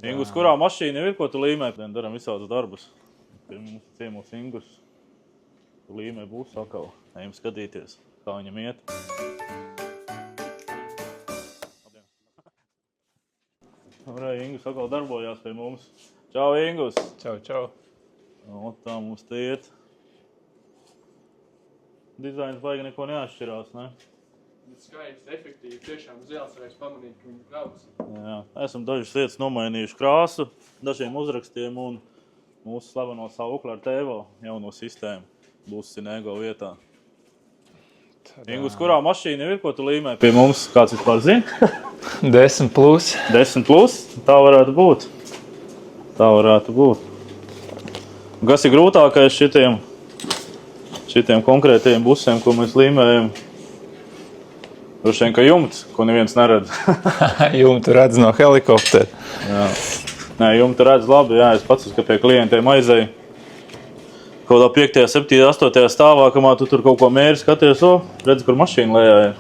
Ingus, kurā mašīna ir, ko tu līmē? Daram visādus darbus. Pie mums ciemos Ingus. Tu līmē būs atkal. Ejam skatīties, kā viņam iet. Ingus atkal darbojās pie mums. Čau, Ingus! Čau. O, tā mums te iet. Dizains baigi neko neatšķirās, ne? Skaisti, efektīvi, tiešām uz ielas varēs pamanīt, ka viņi kraujas. Jā, esam dažas lietas nomainījuši krāsu, dažiem uzrakstiem un mūsu slaveno saukli ar Tevo jauno sistēmu būs Sinego vietā. Ingus, kurā mašīna ir, ko tu līmē pie mums? Kāds vispār zina? 10 plus. 10 plus? Tā varētu būt. Un kas ir grūtākais šitiem konkrētiem busiem, ko mēs līmējam? Droši vien, ka jumts, ko neviens neredz. Jumtu redz no helikoptera. Jā. Nē, jumtu redz labi, jā, es pats, ka pie klientiem aizēju. Kaut kā 5., 7., 8. stāvā, kamā tu tur kaut ko mēri skaties, redzi, kur mašīna lejā ir.